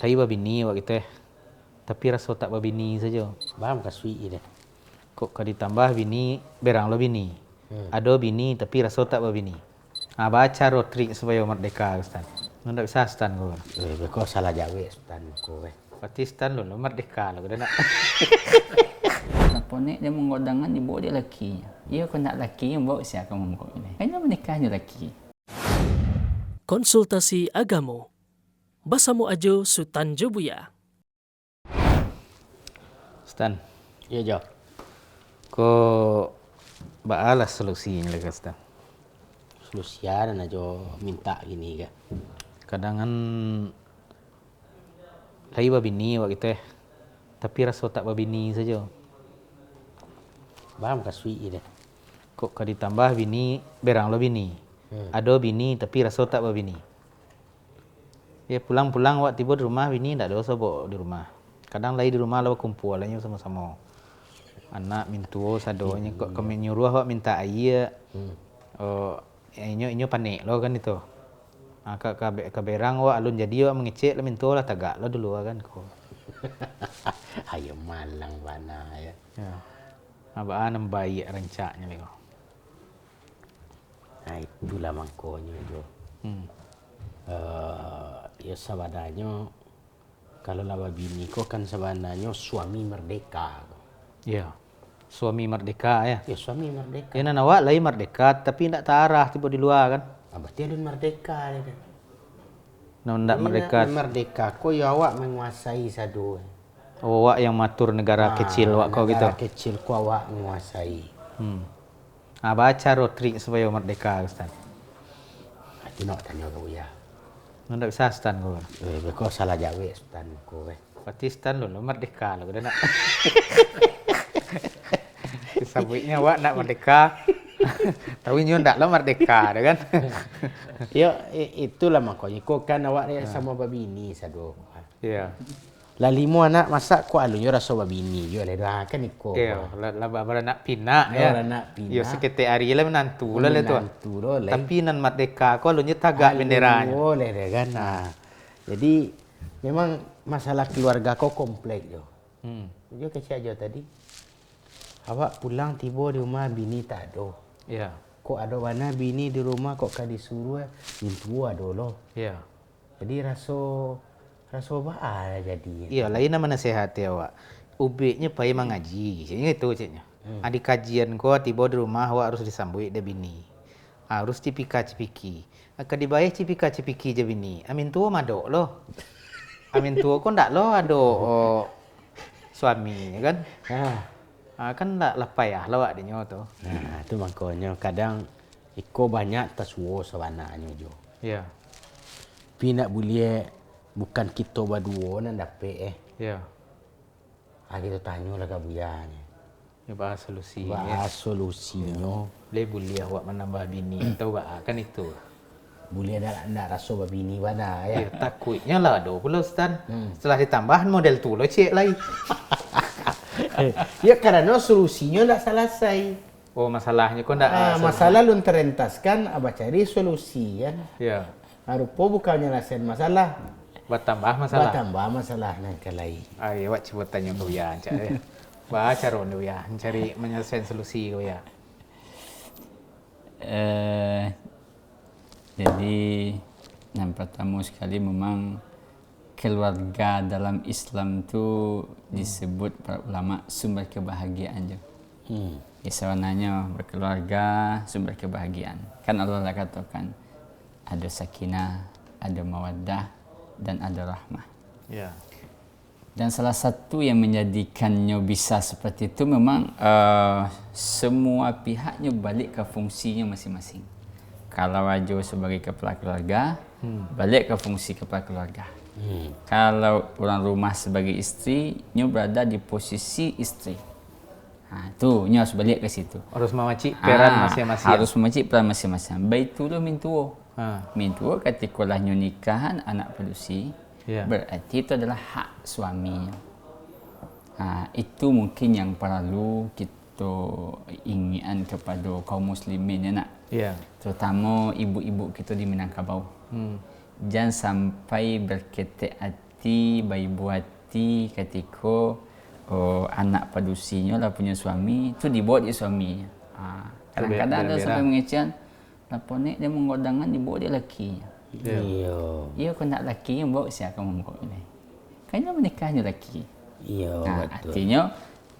Tapi babini wak kita, tapi rasa tak babini saja. Bam kasui deh. Kok ditambah bini, berang lo bini. Ada bini tapi rasa tak babini. Baca rotrik supaya merdeka Ustaz. Nggak bisa stan kau. Kau salah jawe stan kau. Pasti stan lo merdeka lo udah nak. Ponek dia menggodangan ibu dia laki. Ia kau nak laki yang bawa siapa kamu kau ini. Kayaknya menikahnya laki. Konsultasi Agamo Basamu Ajo Sutanjo Buya. Stan, Iya Jo. kau baalas solusinya lagi Stan. Solusian aja minta gini kan. Kadangan lagi babini wak kita, tapi rasa tak babini saja. Bam kasui deh. Kok ditambah bini, berang lo bini. Ada bini tapi rasa tak babini. Ya pulang-pulang wak tiba di rumah bini tak ada sobo di rumah. Kadang lagi di rumah lo kumpul lagi sama-sama. Anak mintuo sadonya kok kami nyuruh wak minta air. Inyo panik lo kan itu. Ke berang wak alun jadi wak mengecek lo mintuo lah tagak lo dulu kan ko. Ayo malang bana ya. Ya. Abaan baik rencaknya lego. Nah itulah mangkonya Jo. Ya sebenarnya kalau laba bini kau kan sebenarnya suami merdeka. Ya. Suami merdeka ya. Ya suami merdeka. Ya awak lagi merdeka tapi tidak tarah tiba di luar kan. Berarti alun merdeka dia. Tidak merdeka. Merdeka kau ya awak menguasai satu. Awak yang matur negara kecil wak kau gitu. Negara kecil kau awak menguasai. Baca rotrik supaya merdeka Ustaz. Itu nak tanya kau ya. Nggak bisa stan kau. Kau salah jawe stan kau. Pasti stan lo merdeka lo udah nak. Disambutnya wak nak merdeka. Tapi nyo ndak lo merdeka dah kan. Ya itulah makanya kau kan awak ni sama babini sado. Iya. Lah lima anak masak kau alunyo rasa babini yo lah kan iko. Iya, lah bara nak pinak ya. Lah nak pina. Yo sekete hari lah menantu lah tu. Menantu lah. Tapi nan merdeka kau alunyo tagak benderanya. Boleh deh kan. Nah. Jadi memang masalah keluarga kau kompleks yo. Jo kecil aja tadi. Awak pulang tiba di rumah bini tak ada. Iya. Kok ada mana bini di rumah kok kan disuruh mintu ada loh. Iya. Jadi rasa apa jadi. Iya, lain nama nasihat ya awak. Ubiknya payah mengaji. Ini itu ceknya. Adi kajian kau tiba di rumah awak harus disambut deh bini. Harus cipika-cipiki. Akan dibayar cipika-cipiki je bini. Amin tua madok loh. Amin tua kau ndak loh ada suami kan. Kan ndak payah lah awak dinyo tu. Nah, itu makanya kadang iko banyak tersuo sebenarnya jo. Iya. Tapi nak boleh bukan kita berdua nak dapat Iya. Kita tanya lah ke buyanya. Ya bahas solusi. Bahas solusinya. Boleh awak menambah bini atau kan itu. Boleh nak rasa babini mana ya. Ya takutnya lah do pula Stan. Setelah ditambah model tu lo cek lagi. Ya karena solusinya tak selesai. Oh masalahnya kau ndak masalah lun terentaskan abah cari solusi kan. Ya. Rupa bukan nyelesain masalah. Bertambah masalah. Bertambah masalah nak lain. Awak coba tanya kau ya, cak ya. Baca ron ya, cari menyelesaikan solusi kau ya. Jadi yang pertama sekali memang keluarga dalam Islam tu disebut para ulama sumber kebahagiaan je. Ya sebenarnya berkeluarga sumber kebahagiaan. Kan Allah katakan ada sakinah, ada mawaddah dan ada rahmah. Ya. Dan salah satu yang menjadikannya bisa seperti itu memang semua pihaknya balik ke fungsinya masing-masing. Kalau Ajo sebagai kepala keluarga, balik ke fungsi kepala keluarga. Kalau orang rumah sebagai isteri, nyo berada di posisi isteri. Tu nyo harus balik ke situ. Harus memacik peran masing-masing. Harus memacik peran masing-masing. Baitulah mintuo. Mintuo ketika lah nyo nikahan anak produksi, berarti itu adalah hak suaminya. Itu mungkin yang perlu kita inginkan kepada kaum muslimin ya nak. Terutama ibu-ibu kita di Minangkabau. Jangan sampai berketek hati hati, beribu hati ketika anak padusinya lah punya suami tu dibawa di suaminya. Kadang-kadang ada sampai mengecehan, lapor ni dia menggodangan dibawa dia lakinya. Iya kau nak laki yang bawa siapa membawa ni? Kayaknya menikahnya laki. Betul. Artinya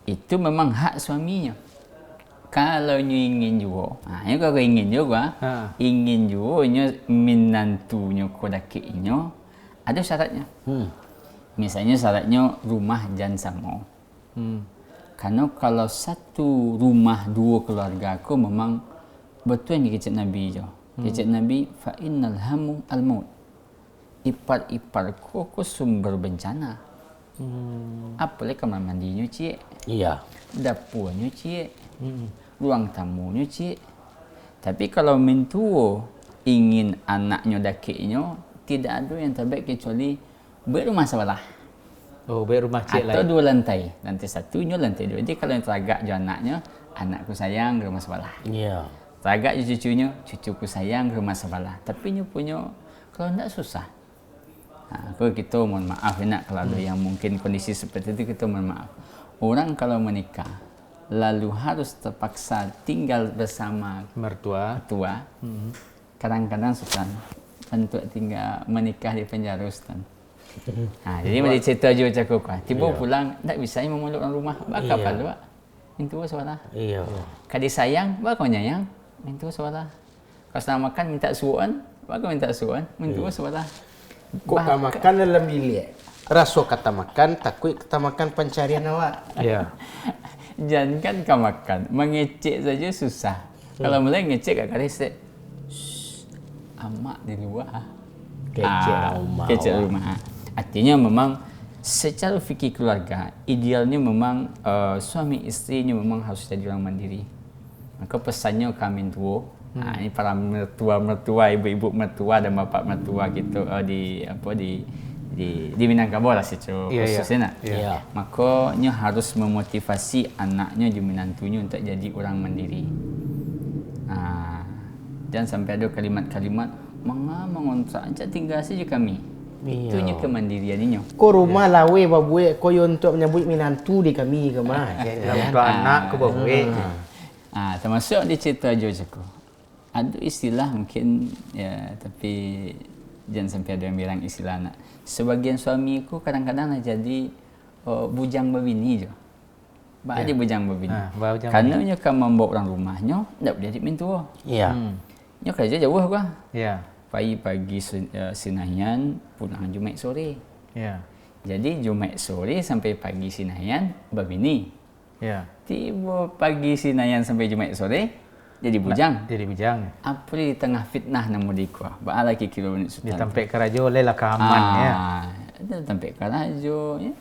itu memang hak suaminya. Kalau nyu ingin juga, kalau ingin juga, ingin juga nyu minantunya kau lakinya, ada syaratnya. Misalnya syaratnya rumah jangan sama. Karena kalau satu rumah dua keluarga aku memang betul yang dikecek Nabi je. Kecek Nabi, fa innal hamu al maut. Ipar-ipar ko sumber bencana. Apalagi kamar mandinya cik. Iya. Dapurnya cik. Ruang tamunya cik. Tapi kalau mentua ingin anaknya dakiknya, tidak ada yang terbaik kecuali berumah sebelah. Berumah cik atau lain. 2 lantai. Lantai 1nya, lantai 2. Jadi kalau yang teragak je anaknya, anakku sayang rumah sebelah. Iya. Teragak je cucunya, cucuku sayang rumah sebelah. Tapi nya punya kalau tidak susah. Kita mohon maaf nak kalau ada yang mungkin kondisi seperti itu, kita mohon maaf. Orang kalau menikah lalu harus terpaksa tinggal bersama Mertua. Kadang-kadang Sultan untuk tinggal menikah di penjara Ustaz. Jadi macam cerita je macam aku. Tiba pulang tak bisa memeluk orang rumah. Bakal palu. Minta suara. Iya. Kadi sayang, bakal nyayang. Minta suara. Kalau sedang makan minta suan, bakal minta suan. Minta suara. Kok makan dalam bilik? Rasa kata makan, takut kata makan pencarian awak. Iya. Jangan kan kau makan, mengecek saja susah. Kalau mulai ngecek kat kali amak di luar. Kecek rumah. Artinya memang secara fikih keluarga, idealnya memang suami isterinya memang harus jadi orang mandiri. Maka pesannya kami tua, ini para mertua, ibu-ibu mertua dan bapa mertua gitu di Minangkabau lah secara khususnya nak. Makanya harus memotivasi anaknya di menantunya untuk jadi orang mandiri. Jangan sampai ada kalimat-kalimat mengontrak aja tinggal saja kami. Itunya kemandiriannya. Ko rumah lawe babue ko yo untuk menyambut minantu di kami ke mah. Untuk anak ke bawe. Termasuk dia cerita je aku. Ada istilah mungkin ya, tapi jangan sampai ada yang bilang istilah anak. Sebagian suamiku kadang-kadang jadi bujang berbini je. Dia bujang berbini. Karena nya kan membawa orang rumahnya, tak boleh jadi mentua. Iya. Nya kerja jauh gua. Iya. Pagi Sinayan, pulang Jumaat sore. Iya. Jadi Jumaat sore sampai pagi Sinayan berbini. Iya. Tiba pagi Sinayan sampai Jumaat sore jadi bujang. Jadi bujang. Apa di tengah fitnah namu di kuah. Ba lagi kilo ni sultan. Di tempat kerajo lelah keaman ya. Di tempat kerajo ya.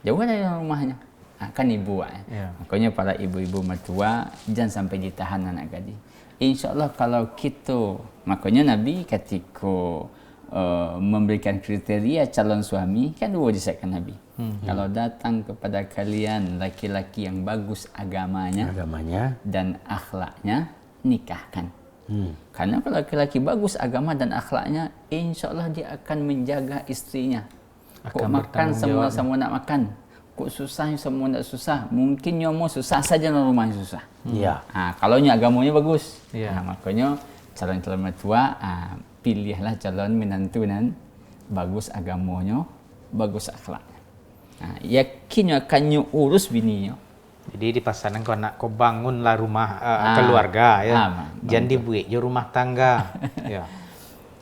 Jauh dari rumahnya. Kan ibu Makanya para ibu-ibu mertua jangan sampai ditahan anak gadis. InsyaAllah kalau kita, makanya Nabi ketika memberikan kriteria calon suami, kan 2 disebutkan Nabi. Kalau datang kepada kalian laki-laki yang bagus agamanya dan akhlaknya, nikahkan. Karena kalau laki-laki bagus agama dan akhlaknya, insyaAllah dia akan menjaga istrinya. Kok makan sama-sama nak makan. Kok susah semua nak susah. Mungkin nyomo susah saja rumahnya susah. Iya. Kalau agamanya bagus. Iya. Makanya calon-calon mertua pilihlah calon menantu dan bagus agamanya, bagus akhlaknya. Yakin akan urus bininya. Jadi dipasanan kau nak kau bangunlah rumah keluarga ya. Jangan dibuat je rumah tangga. Ya.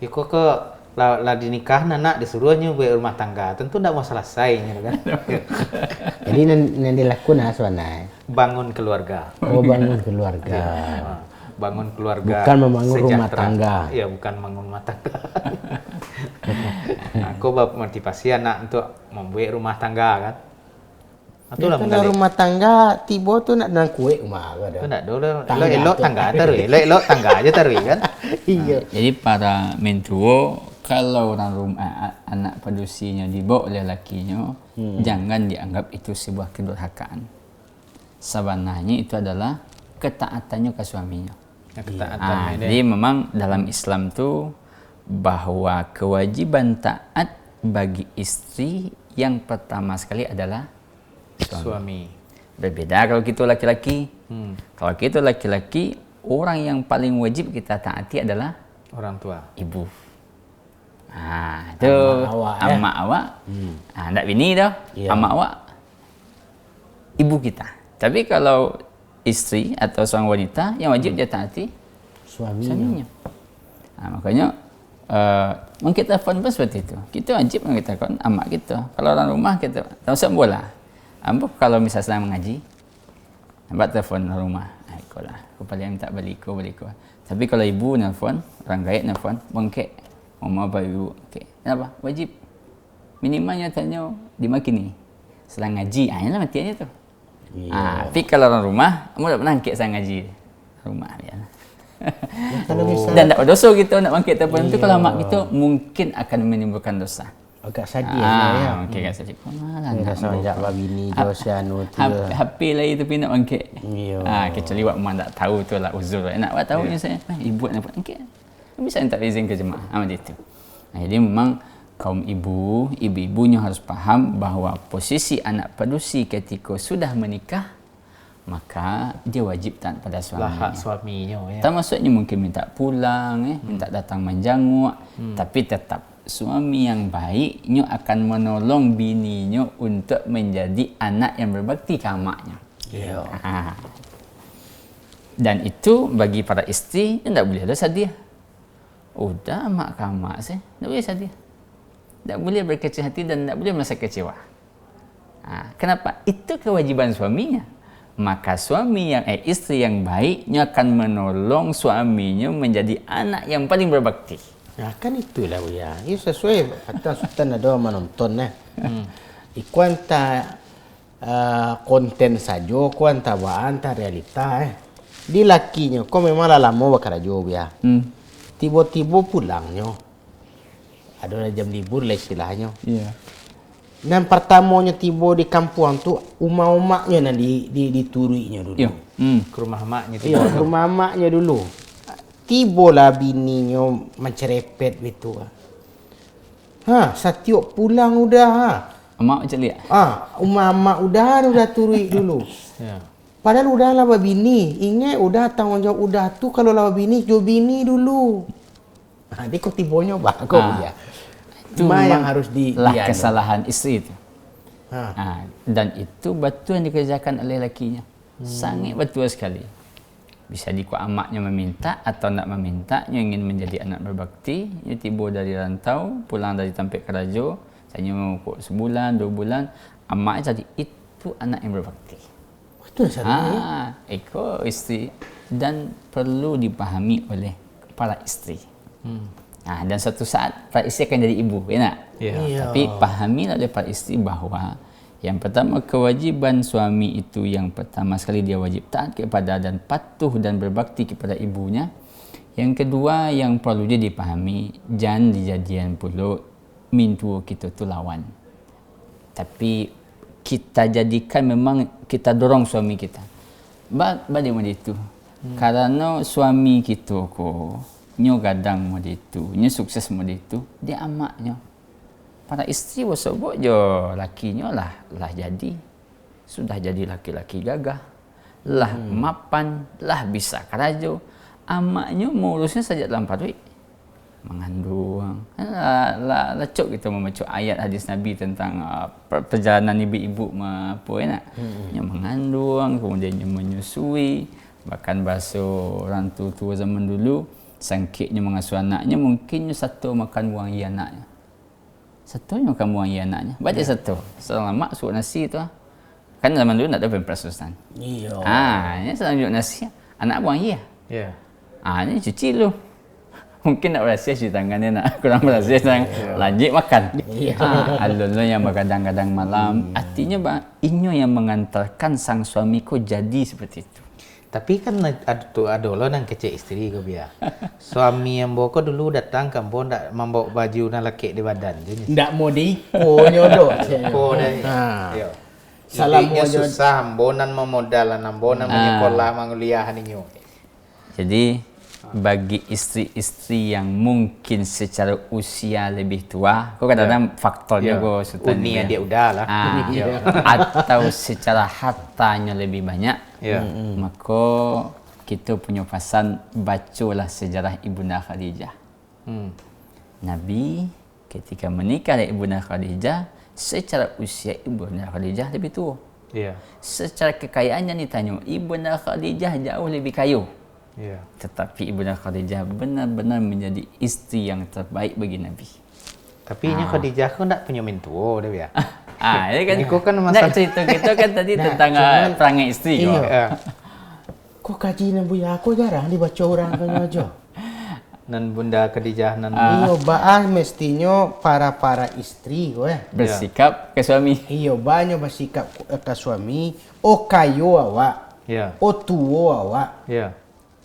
Kau ke lah dinikah nak disuruhnya buat rumah tangga. Tentu tidak mau selesai kan. Jadi yang dilakukan aswana. Bangun keluarga. Bangun keluarga. Bangun keluarga. Bukan membangun sejahtera. rumah tangga. Iya, bukan membangun rumah tangga. Aku motivasi anak untuk membuat rumah tangga kan. Itulah kalau rumah tangga tiba tu nak dengan kue rumah ada. Tu nak dulu elok tangga terus. Elok tangga aja terus kan. Iya. Jadi para mentua kalau orang rumah anak padusinya dibawa oleh lakinya, jangan dianggap itu sebuah kedurhakaan. Sebenarnya itu adalah ketaatannya ke suaminya. Jadi memang dalam Islam tu bahwa kewajiban taat bagi istri yang pertama sekali adalah Suami. berbeda kalau kita laki-laki. Kalau kita laki-laki, orang yang paling wajib kita taati adalah Orang tua. ibu. Itu amak awak. Ndak bini dah. Ya. Amak awak ibu kita. Tapi kalau istri atau seorang wanita yang wajib dia taati suaminya. Makanya mungkin telefon pun seperti itu. Kita wajib mengatakan amak kita. Kalau orang rumah kita tak usah bola. Ambo kalau misal sedang mengaji, nampak telefon rumah. Ikolah, aku paling minta balik ko. Tapi kalau ibu nelfon, orang gaib nelfon, bangkit. Mama apa ibu? Okey. Kenapa? Wajib. Minimalnya tanya dimakini. Sedang ngaji, inilah matiannya tu. Tapi kalau orang rumah, kamu tak pernah angkat sedang ngaji. Rumah dia. Kalau misalnya Dan tak berdosa kita nak bangkit telefon tu kalau mak kita mungkin akan menimbulkan dosa. agak sedih ya. Okey kan saya cakap malah Ni nak rasa ajak bini jo si anu tu. HP lagi tapi nak bangkit. Ya. Kecuali wak mak tak tahu tu lah uzur. Nak wak tahu ni saya. Ibu nak bangkit. Bisa minta izin ke jemaah. Macam itu. Jadi memang kaum ibu-ibunya harus faham bahawa posisi anak padusi ketika sudah menikah maka dia wajib taat pada suaminya. Hak suaminya ya. Tak maksudnya mungkin minta pulang, minta datang menjenguk, tapi tetap suami yang baiknya akan menolong bininya untuk menjadi anak yang berbakti ke amaknya. Ya. Dan itu bagi para isteri tidak boleh ada sedih. Udah mak ke amak sih, tidak boleh sedih. Tak boleh berkecil hati dan tak boleh merasa kecewa. Kenapa? Itu kewajiban suaminya. Maka suami yang isteri yang baiknya akan menolong suaminya menjadi anak yang paling berbakti. Nah, kan itulah ya. Itu sesuai kata Sultan ada menonton Ikuanta konten saja, kuanta anta realita Di lakinya, kau memang lama bakarajo ya. Tiba-tiba pulangnya. Ada jam libur lah istilahnya. Iya. Dan pertamanya tiba di kampung tu, umak-umaknya nak dituruinya dulu. Iya. Ke rumah maknya tu. Iya, rumah maknya dulu. Tibalah bininya mencerepet gitu. Setiap pulang udah. Amak macam lihat. Umak udah turui dulu. Ya. Padahal udah lah bini. Ingat udah tanggung jawab udah tu kalau lah bini, jo bini dulu. Dia kok tibonya bagus ya. Itu Cuma yang memang harus lah kesalahan isteri itu. Ha. Dan itu betul yang dikerjakan oleh lakinya. Sangat betul sekali. Bisa diku amaknya meminta atau nak meminta, yang ingin menjadi anak berbakti, dia tiba dari rantau, pulang dari Tampik Kerajo, saya mau sebulan, 2 bulan, amaknya jadi itu anak yang berbakti. Itu satu Eko isteri dan perlu dipahami oleh para isteri. Dan suatu saat para isteri akan jadi ibu, ya nak? Ya. Tapi pahamilah oleh para isteri bahawa yang pertama kewajiban suami itu yang pertama sekali dia wajib taat kepada dan patuh dan berbakti kepada ibunya. Yang kedua yang perlu dia dipahami, jangan dijadian pula mintua kita tu lawan. Tapi kita jadikan memang kita dorong suami kita. Bagaimana itu? Karena suami kita ko nyo gadang mo itu, nyo sukses mo itu, dia amaknya. Para isteri wasabuk je lakinya lah jadi. Sudah jadi laki-laki gagah. Lah mapan, lah bisa kerajo. Amaknya mengurusnya saja dalam duit. Mengandung. Lecok kita membaca ayat hadis Nabi tentang perjalanan ibu-ibu apa nak. Yang mengandung, kemudian yang menyusui. Bahkan bahasa orang tua zaman dulu, sangkitnya mengasuh anaknya, mungkin satu makan buang ia anaknya. Satu yang makan buang ia anaknya. Baca satu. Seorang mak suruh nasi tu. Kan zaman dulu tak ada pampers Ustaz. Iya. Ini sedang duduk nasi. Anak buang ia. Ya. Ini cuci dulu. Mungkin nak berhasil cuci tangannya nak. Kurang berhasil lanjut makan. Alun-alun yang bergadang-gadang malam. Artinya inyo yang mengantarkan sang suamiku jadi seperti itu. Tapi kan ada lo nang kecil isteri kau biar. Suami yang bawa kau dulu datang kampung tak membawa baju nang laki di badan je. Ndak mau diiko nyodok. Kau dah. Yo. Salahnya susah, bonan memodalan, bonan menyekolah, menguliah ninyo. Jadi bagi isteri-isteri yang mungkin secara usia lebih tua, kau kadang-kadang faktornya kau sultan Uni dia udah lah. atau secara hartanya lebih banyak, maka kita punya pesan bacalah sejarah Ibunda Khadijah. Nabi ketika menikah dengan Ibunda Khadijah, secara usia Ibunda Khadijah lebih tua. Secara kekayaannya ditanya, Ibunda Khadijah jauh lebih kaya. Tetapi Ibunda Khadijah benar-benar menjadi isteri yang terbaik bagi Nabi. Tapi ini Khadijah kan tak punya mentua dia ya. Ini kan, Ini kan nak cerita kita kan tadi tentang perangai isteri. Kok kaji Nabi aku jarang dibaca orang kan aja. Nan Bunda Khadijah nan Iyo baah mestinya para istri Bersikap ke suami. Iyo banyak bersikap ke suami. O kayo awak. O tuo awak.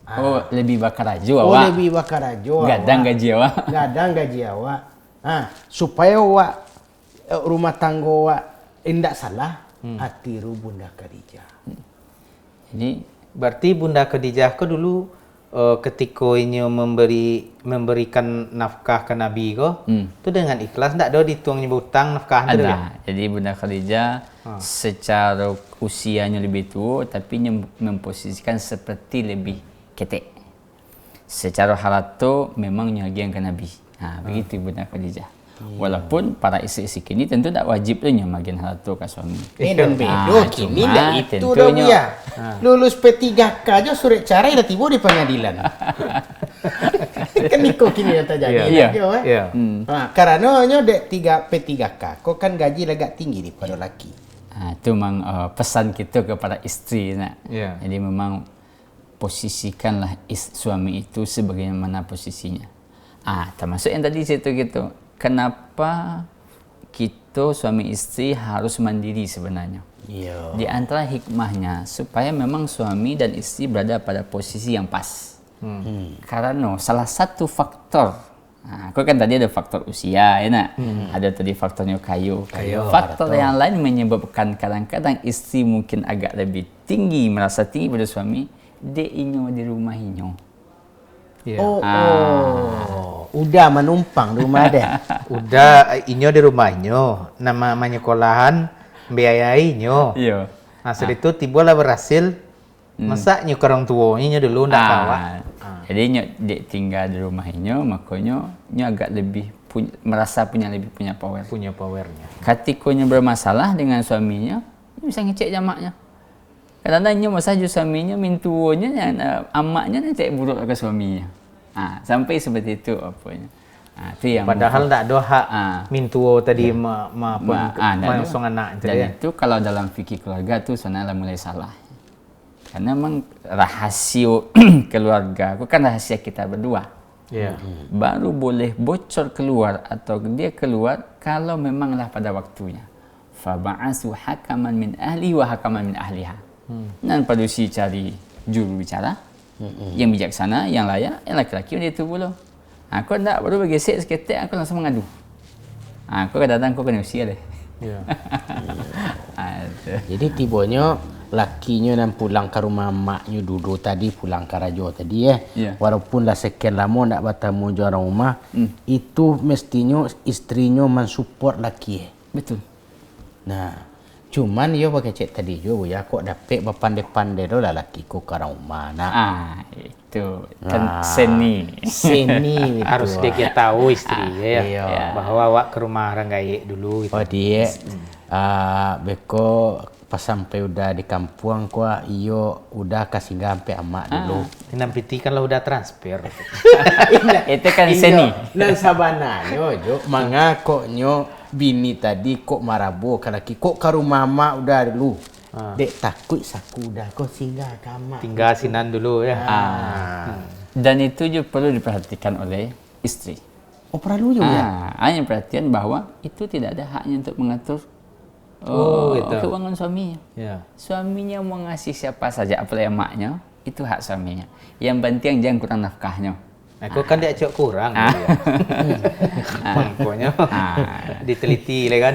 Oh, lebih bakar aja O awak. lebih bakar ajo awak. Gadang gaji awak. Gadang gaji awak. Supaya awak rumah tangga awak tidak salah, atiru Bunda Khadijah. Jadi berarti Bunda Khadijah ke dulu ketika ini memberikan nafkah ke Nabi itu dengan ikhlas, tak ada dituangnya hutang nafkah itu ya? Jadi Bunda Khadijah secara usianya lebih tua tapi memposisikan seperti lebih ketek. Secara harta memang nyagian ke Nabi. Begitu Bunda Khadijah. Walaupun para isteri-isteri kini tentu tak wajib tu nyamagian harta ke suami. Dan bedo kini cuma dah itu dah tentunya- ya. Lulus P3K aja surat cerai dah tiba di pengadilan. Kan niko kini yang terjadi. Iya. Karena dek P3K, kau kan gaji agak tinggi daripada laki. Itu memang pesan kita kepada isteri nak. Ya. Jadi memang posisikanlah suami itu sebagaimana posisinya. Termasuk yang tadi cerita gitu. Kenapa kita suami isteri harus mandiri sebenarnya? Iya. Di antara hikmahnya supaya memang suami dan isteri berada pada posisi yang pas. Karena salah satu faktor, kau kan tadi ada faktor usia, ya nak? Ada tadi faktornya kayu. Faktor yang lain menyebabkan kadang-kadang isteri mungkin agak lebih tinggi, merasa tinggi pada suami, dia inyo di rumah inyo. Udah menumpang di rumah dia. Udah inyo di rumahnya, nama menyekolahan, biayai inyo. Iya. Setelah itu tibalah berhasil, masa nyo ke orang tua inyo dulu ndak kawa. Jadi nyo dia tinggal di rumah inyo, makanya nyo agak lebih merasa lebih punya power. Punya powernya. Ketika nyo bermasalah dengan suaminya, nyo bisa ngecek jamaknya. Kadang-kadang nyo masalah suaminya mintuonya amaknya cek buruk ke suaminya. Sampai seperti itu apanya. Itu yang Padahal tak ada hak mintuo tadi langsung anak itu dan ya. itu kalau dalam fikih keluarga tu sebenarnya mulai salah. Karena memang rahasia keluarga itu kan rahasia kita berdua. Ya. Baru boleh bocor keluar atau dia keluar kalau memanglah pada waktunya. Faba'asu hakaman min ahli wa hakaman min ahliha. Dan padusi cari juru bicara yang bijaksana, yang layak, yang laki-laki dia tu pula. Aku tak baru bergesek seketik aku langsung mengadu. Aku kadang-kadang aku kena usia deh. Ya. Jadi tibanya lakinya dan pulang ke rumah maknya dulu tadi, pulang ke raja tadi walaupun lah sekian lama tak bertemu orang rumah, itu mestinya istrinya mensupport laki. Betul. Nah, cuman dia pakai cek tadi juga ya, kok dapet berpandai-pandai tu lah laki ko ke rumah nak. Itu kan seni. Seni itu. Harus dia tahu istri ya. Iya. Bahwa awak ke rumah orang gaye dulu gitu. Oh dia beko pas sampai udah di kampung ko iyo udah kasih sampai amak dulu. Nampiti kan lah udah transfer. Itu kan seni. Dan sabananya jo mangakoknyo bini tadi kok marabu kalau kok ke rumah mak udah dulu. Dek takut saku udah kok singgah ke amak. Tinggal sinan dulu ya. Dan itu juga perlu diperhatikan oleh istri. Oh perlu juga ya. Hanya perhatian bahwa itu tidak ada haknya untuk mengatur gitu. keuangan suaminya. Ya. Suaminya mau ngasih siapa saja apalagi emaknya, itu hak suaminya. Yang penting jangan kurang nafkahnya. Aku kan dia cok kurang dia. Pokoknya diteliti lah kan.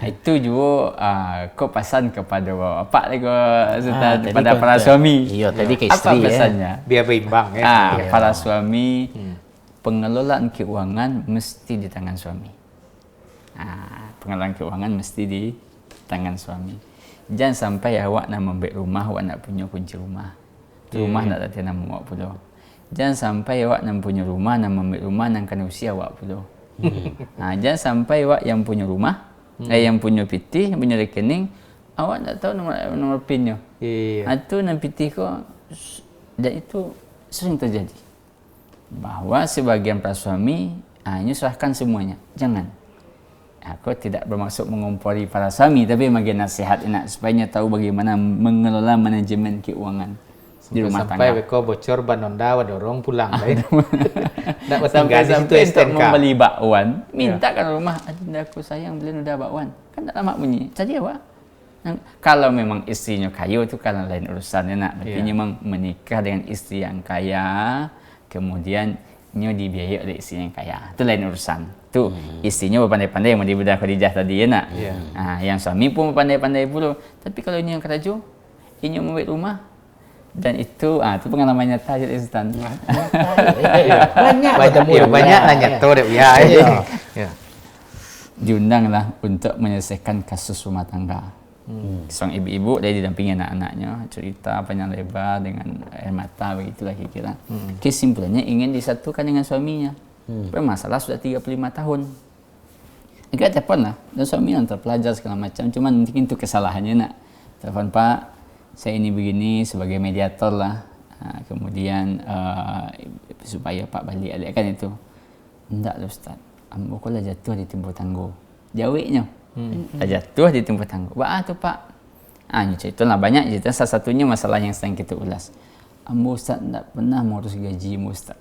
Itu juga kau pesan kepada bapak lagi Ustaz, tadi kepada kau para kata- suami. Iya, tadi ke Apa isteri, ya. pesannya? Biar berimbang ya. Para suami, pengelolaan keuangan mesti di tangan suami. Pengelolaan keuangan mesti di tangan suami. Jangan sampai awak nak membeli rumah, awak nak punya kunci rumah. Rumah nak datang nama awak pula. Jangan sampai awak nak punya rumah, nak membeli rumah, nak kena usia awak pula. Jangan sampai awak yang punya rumah, yang punya PT, yang punya rekening, awak tak tahu nomor PIN-nya. Itu nak PT kau, dan itu sering terjadi. Bahawa sebagian para suami hanya serahkan semuanya. Jangan. Aku tidak bermaksud mengompori para suami, tapi bagi nasihat supaya tahu bagaimana mengelola manajemen keuangan di rumah sampai tangga. beko bocor banonda dorong pulang lain. Nak Sampai situ untuk STNK. membeli bakwan, mintakan rumah, adinda aku sayang beli udah bakwan. Kan tak lama bunyi. Jadi awak. Kalau memang istrinya kaya itu kan lain urusannya nak. Tapi memang menikah dengan istri yang kaya, kemudian nyo dibiayai oleh istri yang kaya. Itu lain urusan. Tu istrinya berpandai-pandai yang Budak Khadijah tadi ya nak. Yang suami pun berpandai-pandai pula. Tapi kalau ini yang kerja, ini yang membuat rumah, dan itu itu pengalaman nyata je Ustaz. Banyak lah nyato dek ya. Diundanglah untuk menyelesaikan kasus rumah tangga. Seorang ibu-ibu dia didampingi anak-anaknya, cerita panjang lebar dengan air mata, begitulah kira-kira. Kesimpulannya ingin disatukan dengan suaminya. Bermasalah sudah 35 tahun. Agak telepon lah, dan suami yang terpelajar segala macam, cuman mungkin itu kesalahannya nak. Telepon, Pak, saya ini begini sebagai mediator lah. Kemudian supaya Pak balik kan itu. Enggak lah Ustaz, ambo kau lah jatuh di timur tangguh. Jawabnya. Jatuh di timur tangguh. Apa tu Pak? Cerita lah banyak cerita. Salah satunya masalah yang sedang kita ulas. Ambo Ustaz tak pernah mengurus gaji ambo Ustaz.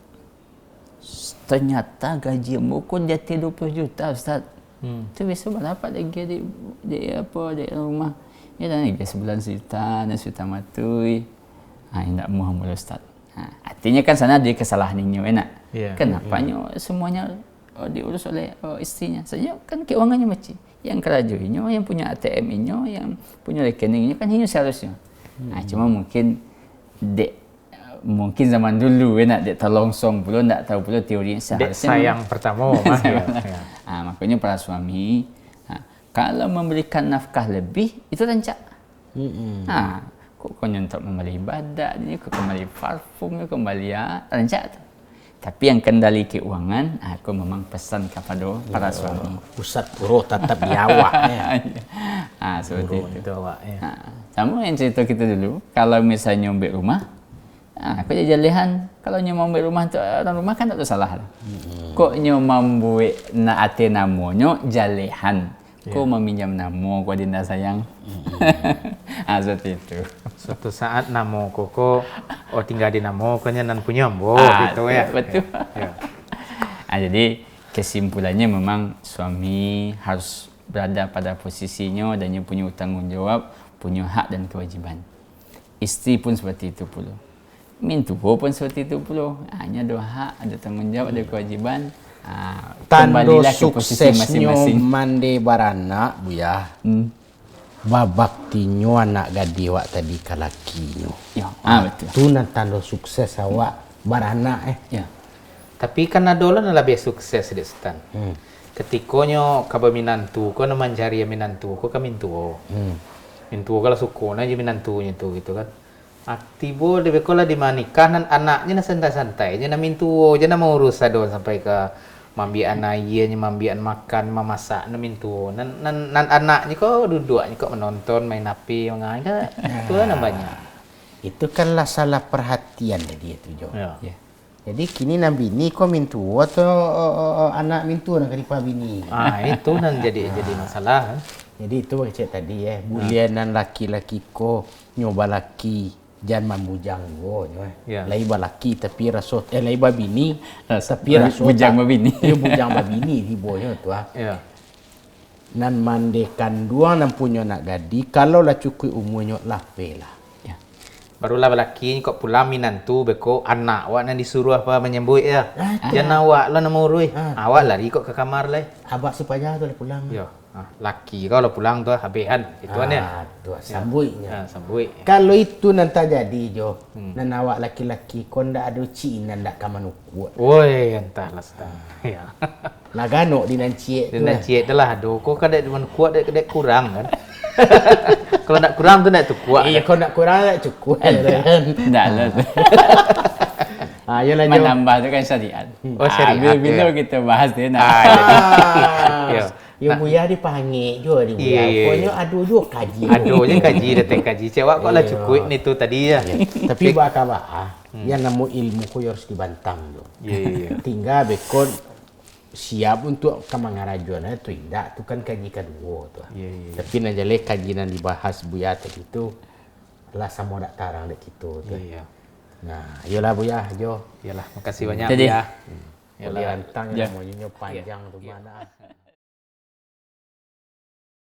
Ternyata gaji ambo kau jatuh 20 juta Ustaz. Tu biasa berapa lagi di rumah. Ya dah lagi sebulan sejuta, dan sejuta matui. Tidak mau ambo Ustaz. Artinya kan sana dia kesalahan ini enak. Kenapa semuanya diurus oleh istrinya? Saja kan keuangannya macam yang kerajunya, yang punya ATM-nya, yang punya rekeningnya kan ini seharusnya. Cuma mungkin mungkin zaman dulu dek terlongsong pula, tak tahu pula teori seharusnya. Dek sayang pertama mah. Makanya para suami kalau memberikan nafkah lebih itu rancak. Kok untuk membeli badak, kok kembali parfum, kembali rancak tu. Tapi yang kendali keuangan, aku memang pesan kepada para suami. Pusat puro tetap di awak. Seperti itu. Awak, Sama yang cerita kita dulu, kalau misalnya ambil rumah, aku jadi jalihan. Kalau nyo mau ambil rumah tu orang rumah kan tak ada salah. Kok nyo membuat nak ate namanya jalihan. Kau meminjam nama kau dinda sayang. Seperti itu. Suatu saat namo koko tinggal di namo kau nan punya ambo gitu ya. Betul. Jadi kesimpulannya memang suami harus berada pada posisinya dan dia punya tanggung jawab, punya hak dan kewajiban. Isteri pun seperti itu pula. Mintuo pun seperti itu pula. Hanya ada hak, ada tanggung jawab, ada kewajiban. Tando suksesnya mande baranak buya. Babaktinyo anak gadi wak tadi kalakinyo. Betul. Tu na tando sukses awak baranak Tapi kan adolan lebih sukses di Stan. Ketikonyo kaba minantu ko na manjari minantu ko kamintuo. Mintuo kalau suko na je minantunya tu gitu kan. Aktibo de bekola di manikah nan anaknya na santai-santai nya na mintuo je na mau urus adon sampai ke mambian ayahnya, mambian makan, memasak, mintuo. Nan anaknya kok duduknya kok menonton, main HP, mengajar. Itu namanya. Itu kanlah salah perhatian dia tu Jo. Jadi kini nak bini kau mintuo atau anak mintuo nak kadipa bini. Itu nan jadi masalah. Jadi itu cek tadi bulianan laki-laki ko nyoba laki jangan membujang go lai balaki tapi rasot lai babini tapi rasot bujang babini bujang babini di boyo tu nan mandekan dua nan punya nak gadi kalau lah cukup umurnya lah pela Barulah lelaki kok pulang minantu beko anak awak nan disuruh apa menyambut ya. Jangan awak lah nama urui. Awak lari kok ke kamar lah. Abak supaya tu boleh pulang. Yo, laki kalau pulang tu habisan ituan ya. Tu sambutnya. Sambut. Kalau itu nanti jadi jo, nan awak laki-laki kau ndak ada cina ndak kaman kuat. Woi, entahlah sedang. Ya. Nagano di nan cie tu. Dan cik dah lah, aduh, kau kadek cuma kuat dek kurang kan. Kalau nak kurang tu nak tu kuat. Iya kau nak kurang tak cukup kan. Tak lah tu. Yalah jo. Menambah tu kan syariat. Oh, syariat, Bila ya. kita bahas dia nak. Ya. Yo buya dipanggil jo di buya. Iya. Pokoknya aduh jo kaji. Aduh, je kaji datang kaji. Cewek kok lah cukup ni tu tadi ya. Tapi buat apa? Yang namu ilmu kau harus dibantang jo. Iya. Tinggal bekon siap untuk kamangarajuan itu tidak tu kan kaji kedua tu. Iya. Tapi nak jale kaji nan dibahas buya tadi tu lah sama dak tarang dek gitu tu. Iya. Nah, yolah buya jo. Yalah, makasih banyak Jadi. ya. Yalah rantang Ya. yang namanya panjang tu mana.